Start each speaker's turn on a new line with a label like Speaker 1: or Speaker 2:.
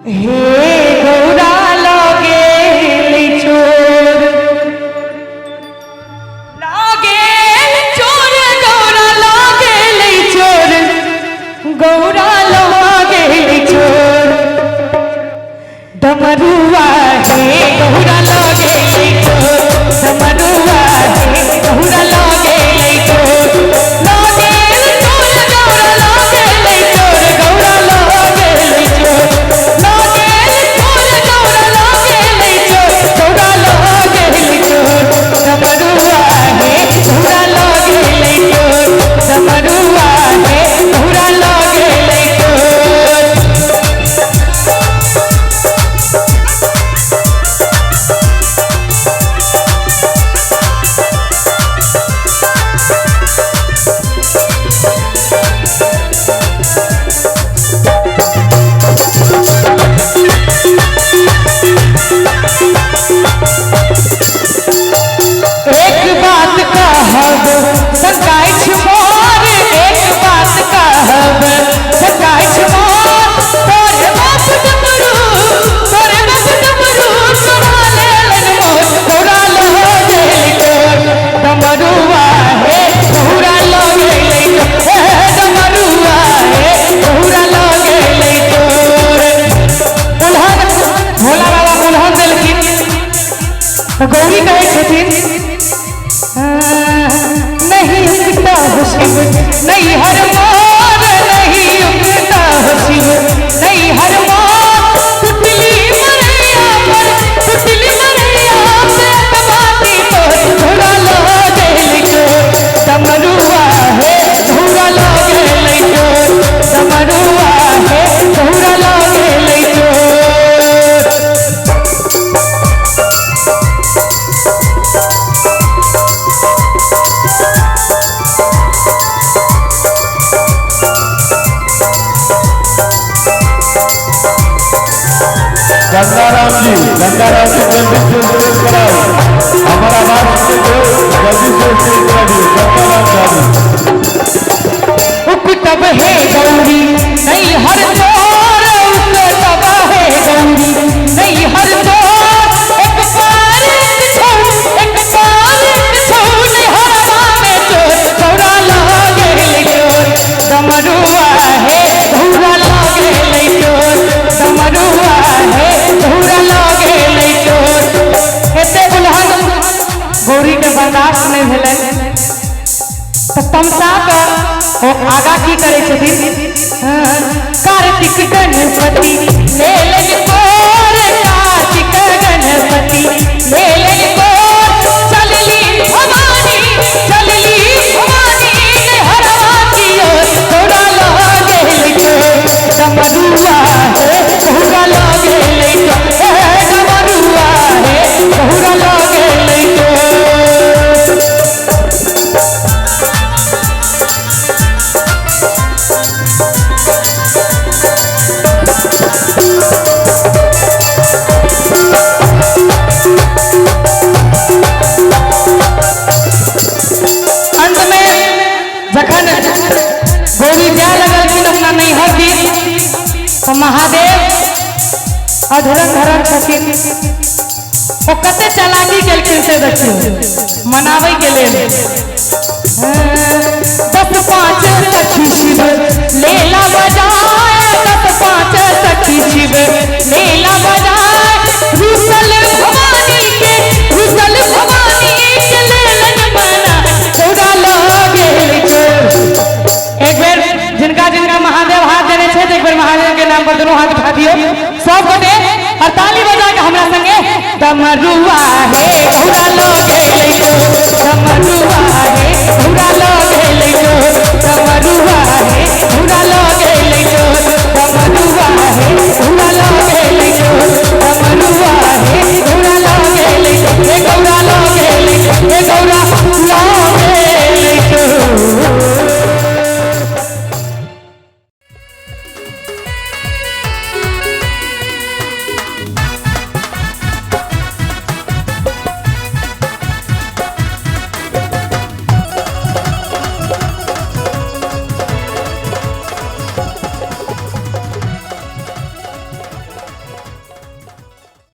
Speaker 1: हे गौरा लागे चोर गौरा लागे चोर गौरा लागे चोर डमरुआ हे गौरा लागे चोर डमरुआ हे गौरा लागे चोर लागे चोर गौरा लागे चोर गौरा लागे चोर लागे चोर गौरा लागे चोर गौरा लागे चोर डमरुआ हे गौरा लागे चोर डमरुआ हे गौरा लागे चोर। एक बात कहब सकाइछ मोर एक बात कहब सकाइछ मोर तोरे बाप डमरू तोरे बाप डमरू चोरा लेलन मोर गौरा लागे चोर डमरुआ हे गौरा लागे चोर डमरुआ हे गौरा लागे चोर। उल्हन भोला बाबा उल्हन देलखिन गौरी कहे छथिन नहीं उगता हो शिव नहीं हर मोर नहीं उगता हो शिव नहीं हर मोर टुटली मरैया पर टुटली मरैया पे कबाती तो घोड़ा लागे चोर डमरुआ हे घोड़ा लागे चोर डमरुआ हे घोड़ा लागे चोर।
Speaker 2: गंगाराम जी जल्दी से स्टेज कराओ हमारा आवाज जल्दी से स्टेज करा दिए गंगाराम
Speaker 1: उकतब है गौरी नहीं हर तोर उकतब है गौरी नहीं हर तोर एक पार छो नहीं हरवा में चोर गौरा लागे चोर डमरुआ है गौरा लागे चोर डमरुआ है गौरा लागे चोर। एते उल्हन गौरी के बर्दाश्त नहीं भेलै तो तमसा कर आगा की करे छथिन कार्तिक गणपति ले लेन कोर कार्तिक गणपति ले लेन कोर चलली भवानी हरवा की ओर गौरा लागे चोर डमरुआ हे गौरा लागे चोर डमरुआ हे गौरा लागे चोर। अंत में जखन गौरी जाए लगलखिन अपना नैहर दिन तो महादेव अधरन धरन छथिन ओ कते चालाकी केलखिन से देखियो मनावे के लेल 10-5 सखी शिव लेला बजाए 10-5 सखी शिव लेला बजाए रुसल भवानी के लेलन मना गौरा लागे चोर। एक बेर जिनका जिनका महादेव हाथ देने छे एक बेर महादेव के नाम पर दोनों हाथ उठा दियो सब गोटे और ताली बजा के हमरा संगे डमरुआ हे गौरा लागे चोर डमरुआ